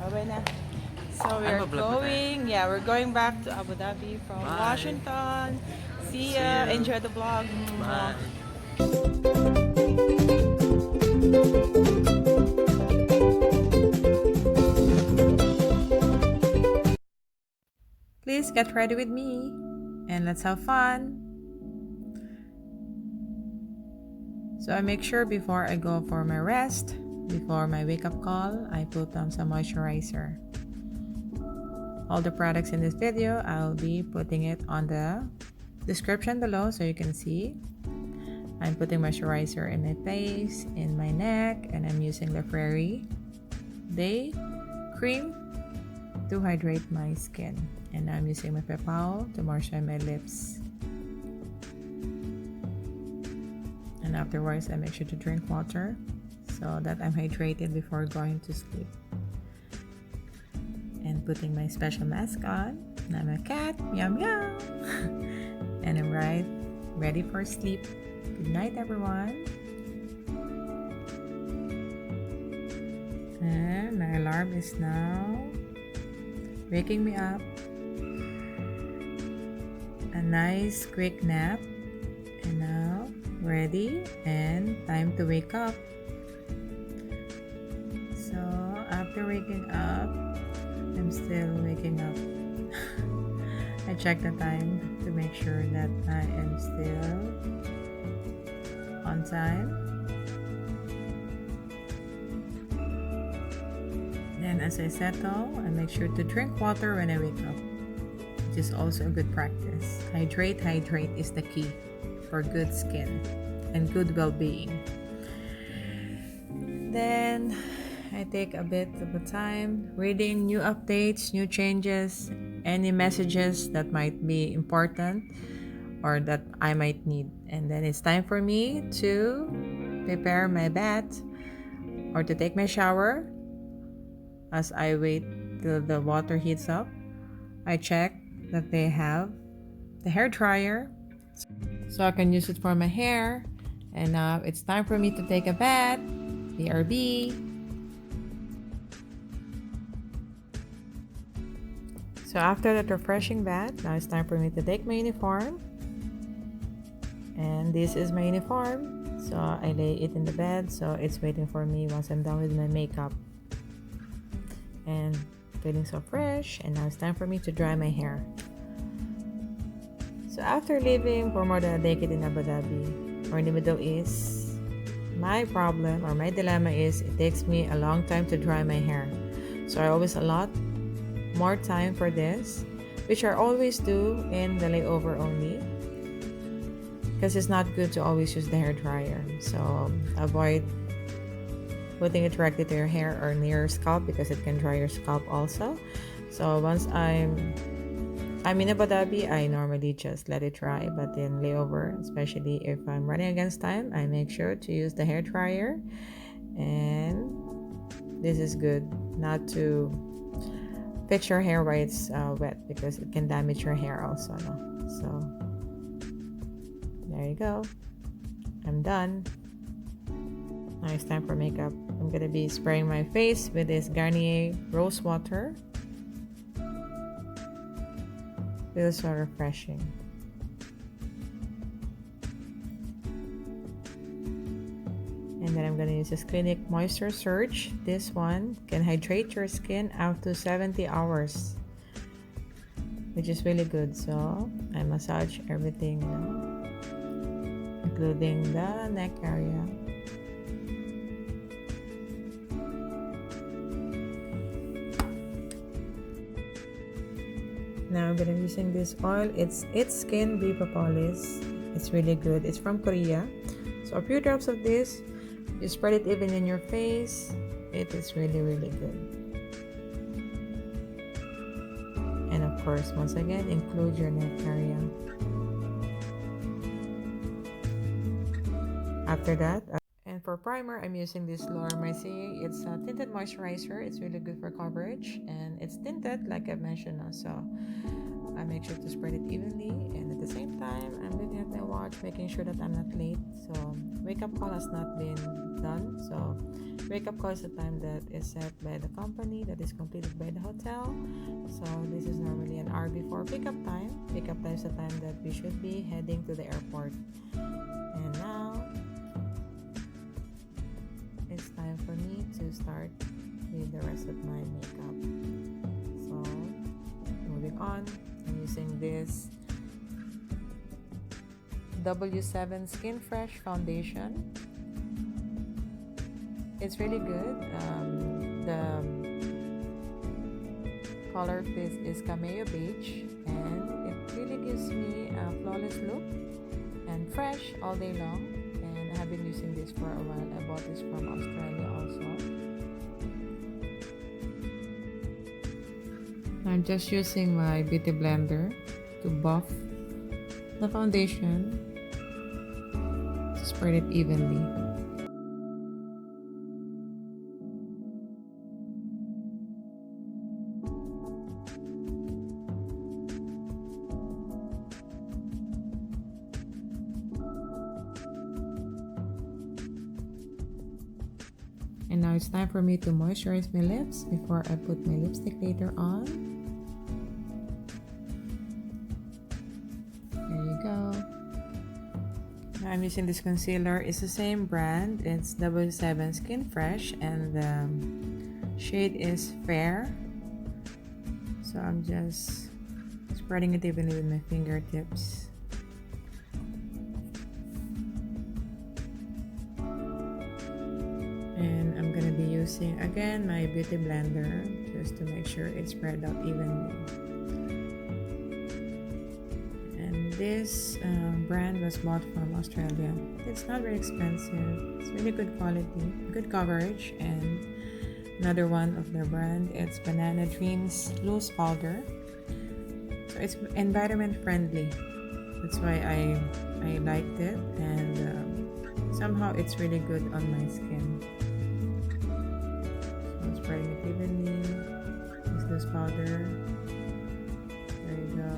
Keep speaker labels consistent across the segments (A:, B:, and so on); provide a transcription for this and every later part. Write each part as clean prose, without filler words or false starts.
A: Okay na. So we're going, yeah, we're going back to Abu Dhabi from Washington. See ya. Enjoy the vlog.
B: Bye.
A: Please get ready with me and let's have fun. So I make sure before I go for my rest, before my wake-up call, I put some moisturizer. All the products in this video, I'll be putting it on the description below so you can see. I'm putting moisturizer in my face, in my neck, and I'm using the Prairie Day Cream to hydrate my skin. And I'm using my Papaw to moisturize my lips. And afterwards, I make sure to drink water so that I'm hydrated before going to sleep. And putting my special mask on. And I'm a cat, meow meow. And I'm ready for sleep. Good night, everyone. And my alarm is now waking me up. A nice quick nap. And now ready and time to wake up. So after waking up, I'm still waking up. I check the time to make sure that I am still on time. Then as I settle, I make sure to drink water when I wake up, which is also a good practice. Hydrate is the key for good skin and good well-being. Then I take a bit of a time reading new updates, new changes, any messages that might be important or that I might need. And then it's time for me to prepare my bath or to take my shower. As I wait till the water heats up, I check that they have the hair dryer so I can use it for my hair. And now it's time for me to take a bath. BRB. So after that refreshing bath, now it's time for me to take my uniform. And this is my uniform. So I lay it in the bed, so it's waiting for me once I'm done with my makeup. And feeling so fresh, and now it's time for me to dry my hair. So after living for more than a decade in Abu Dhabi or in the Middle East, my problem or my dilemma is it takes me a long time to dry my hair. So I always allot more time for this, which I always do in the layover only, because it's not good to always use the hair dryer. So avoid putting it directly to your hair or near your scalp because it can dry your scalp also. So once I'm in Abu Dhabi, I normally just let it dry, but in layover, especially if I'm running against time, I make sure to use the hair dryer. And this is good not to fix your hair while it's wet because it can damage your hair also, no? So there you go. I'm done. Now it's time for makeup. I'm gonna be spraying my face with this Garnier rose water. Feels so refreshing. And then I'm gonna use this Clinique Moisture Surge. This one can hydrate your skin out to 70 hours, which is really good. So I massage everything, including the neck area. Now I'm gonna be using this oil. It's Skin Viva Propolis. It's really good. It's from Korea. So a few drops of this. You spread it even in your face. It is really, really good. And of course, once again, include your neck area. After that, and for primer, I'm using this Mercier. It's a tinted moisturizer. It's really good for coverage, and it's tinted like I mentioned. So I make sure to spread it evenly, and at the same time I'm looking at my watch, making sure that I'm not late. So wake up call has not been done. So wake up call is the time that is set by the company, that is completed by the hotel. So this is normally an hour before pickup time. Pickup time is the time that we should be heading to the airport. And now it's time for me to start with the rest of my makeup. So moving on, I'm using this W7 Skin Fresh foundation. It's really good. The color of this is Cameo Beige, and it really gives me a flawless look and fresh all day long. And I have been using this for a while. I bought this from Australia also. I'm just using my beauty blender to buff the foundation, to spread it evenly. And now it's time for me to moisturize my lips before I put my lipstick later on. There you go. Now I'm using this concealer. It's the same brand. It's W7 Skin Fresh, and the shade is Fair. So I'm just spreading it evenly with my fingertips. And I'm gonna be using again my beauty blender just to make sure it's spread out evenly. And this brand was bought from Australia. It's not very expensive. It's really good quality, good coverage. And another one of their brand, it's Banana Dreams Loose Powder. So it's environment friendly. That's why I liked it, and somehow it's really good on my skin. Spreading it evenly. Use this powder. There you go.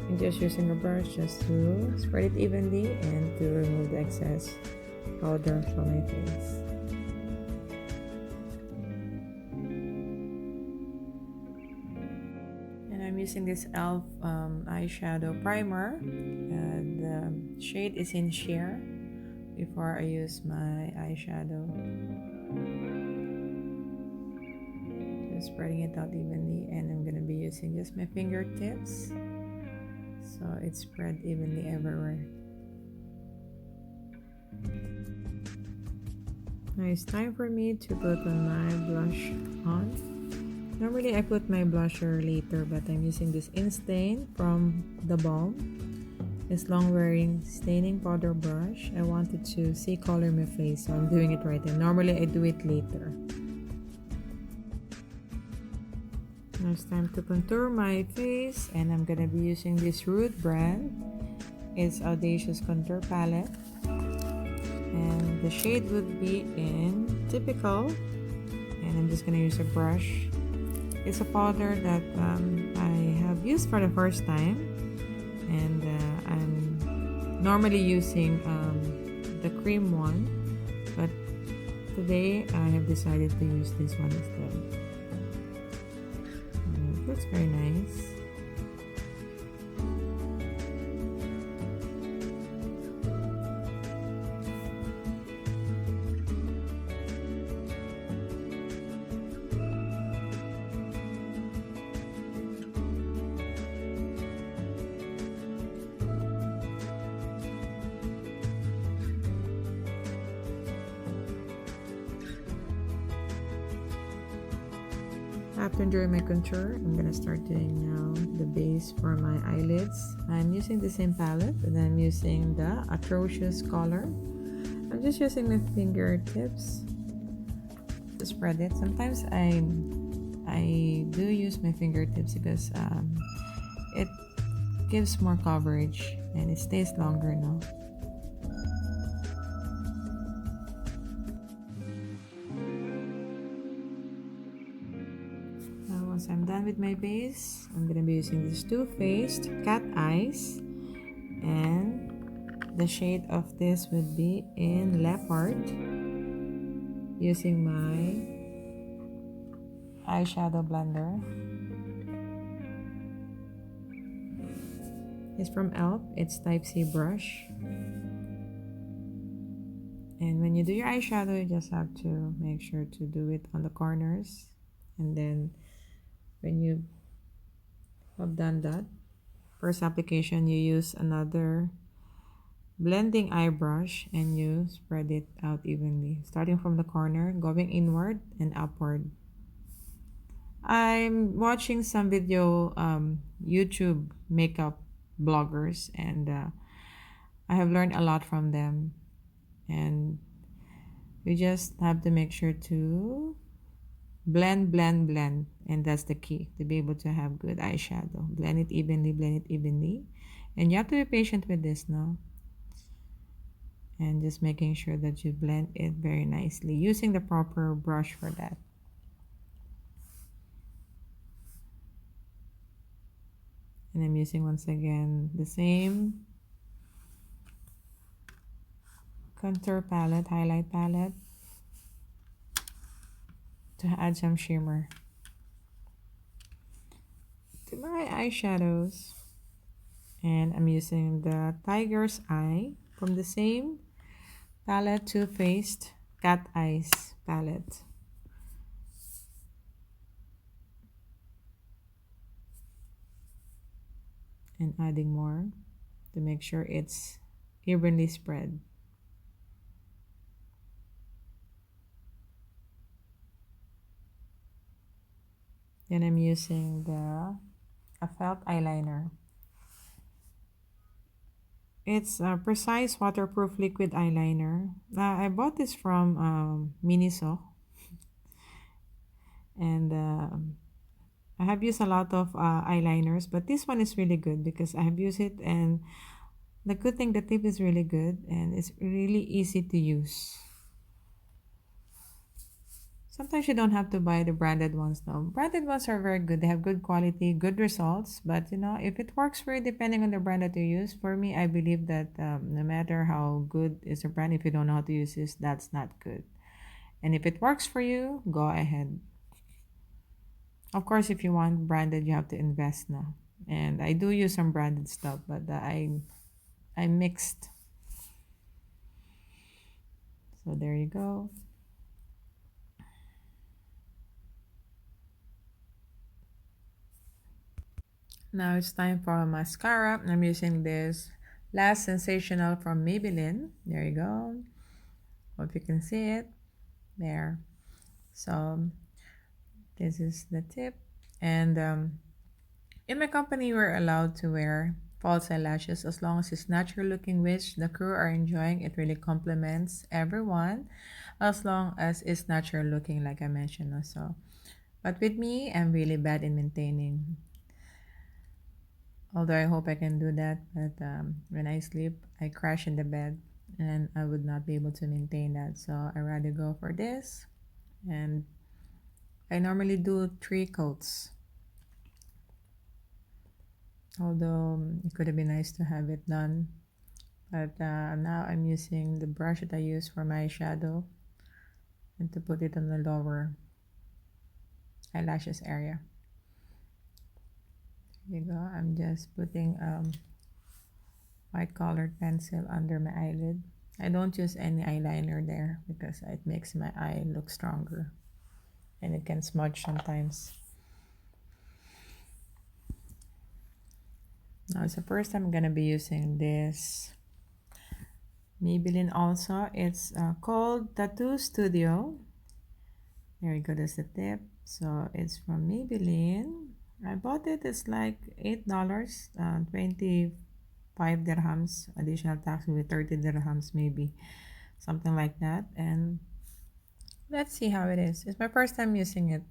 A: And just using a brush just to spread it evenly and to remove the excess powder from my face. And I'm using this e.l.f. eyeshadow primer. The shade is in Sheer. Before I use my eyeshadow, just spreading it out evenly, and I'm gonna be using just my fingertips so it's spread evenly everywhere. Now it's time for me to put on my blush on. Normally I put my blusher later, but I'm using this Instain from the Balm. This long wearing staining powder brush. I wanted to see color my face, so I'm doing it right now. Normally I do it later. Now it's time to contour my face, and I'm gonna be using this Rude brand. It's Audacious Contour Palette, and the shade would be in Typical, and I'm just gonna use a brush. It's a powder that I have used for the first time, and I'm normally using the cream one, but today I have decided to use this one instead. It looks very nice. After doing my contour, I'm gonna start doing now the base for my eyelids. I'm using the same palette, and I'm using the Atrocious color. I'm just using my fingertips to spread it. Sometimes I do use my fingertips because it gives more coverage, and it stays longer now. Now once I'm done with my base, I'm gonna be using this Too Faced Cat Eyes, and the shade of this would be in Leopard, using my eyeshadow blender. It's from e.l.f. It's Type C brush. And when you do your eyeshadow, you just have to make sure to do it on the corners. And then when you have done that, first application, you use another blending eye brush and you spread it out evenly, starting from the corner, going inward and upward. I'm watching some video YouTube makeup bloggers, and I have learned a lot from them, and you just have to make sure to blend, and that's the key to be able to have good eyeshadow. Blend it evenly, and you have to be patient with this now, and just making sure that you blend it very nicely using the proper brush for that. And I'm using once again the same contour palette, highlight palette, to add some shimmer to my eyeshadows. And I'm using the Tiger's Eye from the same palette, Too Faced Cat Eyes palette. And adding more to make sure it's evenly spread. Then I'm using a felt eyeliner. It's a precise waterproof liquid eyeliner. I bought this from Miniso, and I have used a lot of eyeliners, but this one is really good because I have used it, and the good thing, the tip is really good and it's really easy to use. Sometimes you don't have to buy the branded ones now. Branded ones are very good. They have good quality, good results. But you know, if it works for you, depending on the brand that you use, for me, I believe that no matter how good is a brand, if you don't know how to use this, that's not good. And if it works for you, go ahead. Of course, if you want branded, you have to invest now. And I do use some branded stuff, but I mixed. So there you go. Now it's time for mascara. I'm using this Last Sensational from Maybelline. There you go. Hope you can see it. There. So this is the tip. And in my company, we're allowed to wear false eyelashes as long as it's natural looking, which the crew are enjoying. It really complements everyone as long as it's natural looking, like I mentioned also. But with me, I'm really bad in maintaining. Although I hope I can do that, but when I sleep, I crash in the bed and I would not be able to maintain that. So I rather go for this. And I normally do 3 coats. Although it could have been nice to have it done. But now I'm using the brush that I use for my eyeshadow and to put it on the lower eyelashes area. There you go. I'm just putting white colored pencil under my eyelid. I don't use any eyeliner there because it makes my eye look stronger and it can smudge sometimes. Now it's the first time I'm gonna be using this Maybelline also. It's called Tattoo Studio. There you go, that's the tip. So it's from Maybelline. I bought it, it's like $8, 25 dirhams, additional tax will be 30 dirhams maybe, something like that. And let's see how it is. It's my first time using it.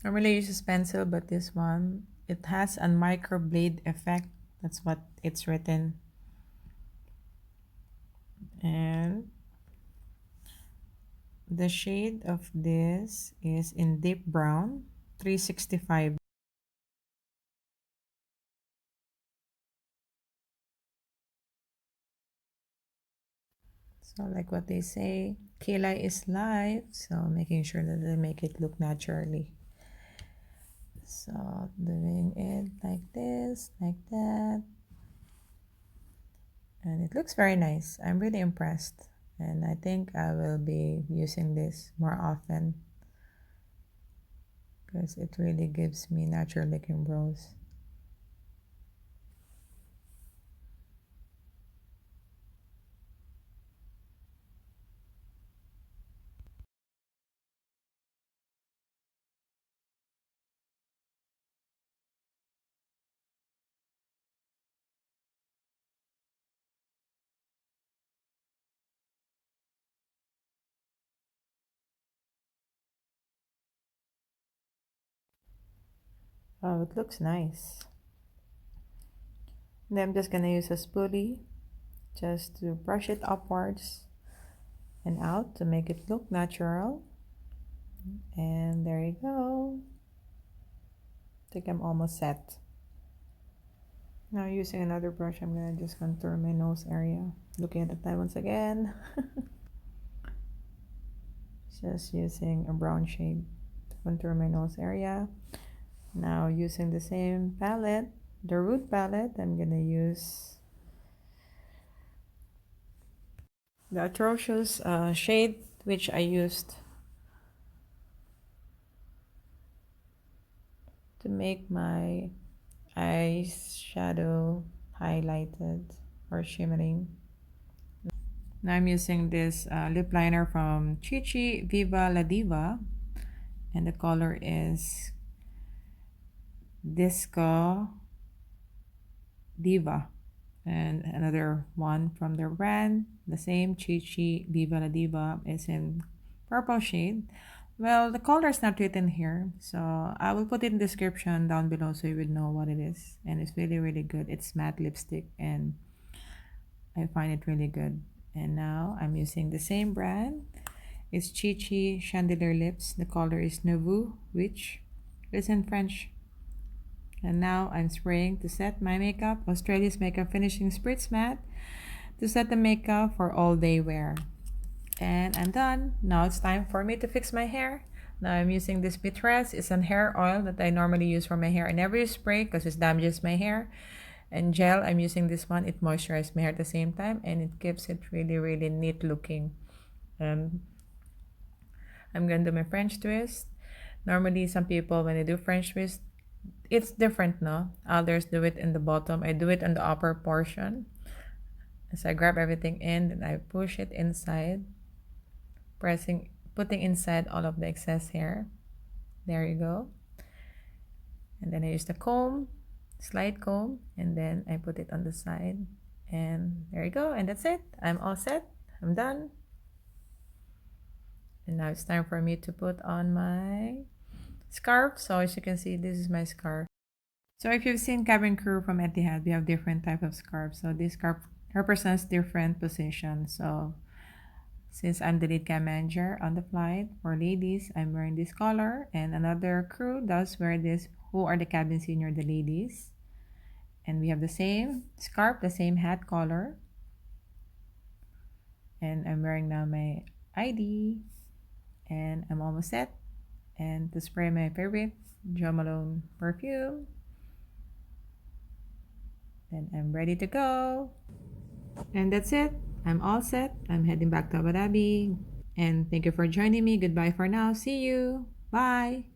A: Normally I use a pencil, but this one, it has a microblade effect. That's what it's written. And the shade of this is in deep brown, 365. So like what they say, kilay is life. So making sure that they make it look naturally. So doing it like this, like that. And it looks very nice. I'm really impressed. And I think I will be using this more often because it really gives me natural looking brows. Oh, it looks nice. Then I'm just gonna use a spoolie just to brush it upwards and out to make it look natural. And there you go. I think I'm almost set. Now using another brush, I'm gonna just contour my nose area. Looking at the time once again. Just using a brown shade to contour my nose area. Now using the same palette, the root palette, I'm gonna use the atrocious shade which I used to make my eyeshadow highlighted or shimmering. Now I'm using this lip liner from ChiChi Viva La Diva, and the color is Disco Diva. And another one from their brand, the same ChiChi Viva La Diva, is in purple shade. Well, the color is not written here, so I will put it in the description down below so you will know what it is. And it's really, really good. It's matte lipstick and I find it really good. And now I'm using the same brand. It's ChiChi Chandelier Lips. The color is Nouveau, which is in French. And now I'm spraying to set my makeup. Australia's Makeup Finishing Spritz Matte to set the makeup for all day wear. And I'm done. Now it's time for me to fix my hair. Now I'm using this Bitress. It's an hair oil that I normally use for my hair. I never use spray because it damages my hair. And gel, I'm using this one. It moisturizes my hair at the same time and it gives it really, really neat looking. I'm gonna do my French twist. Normally, some people, when they do French twist, it's different, no? Others do it in the bottom. I do it on the upper portion. So I grab everything in and I push it inside, putting inside all of the excess hair. There you go. And then I use the comb, slide comb, and then I put it on the side. And there you go. And that's it. I'm all set. I'm done. And now it's time for me to put on my scarf. So as you can see, this is my scarf. So if you've seen cabin crew from Etihad, we have different type of scarves. So this scarf represents different positions. So since I'm the lead cam manager on the flight for ladies, I'm wearing this color, and another crew does wear this, who are the cabin senior, the ladies. And we have the same scarf, the same hat color. And I'm wearing now my ID, and I'm almost set. And to spray my favorite Jo Malone perfume. And I'm ready to go. And that's it. I'm all set. I'm heading back to Abu Dhabi. And thank you for joining me. Goodbye for now. See you. Bye.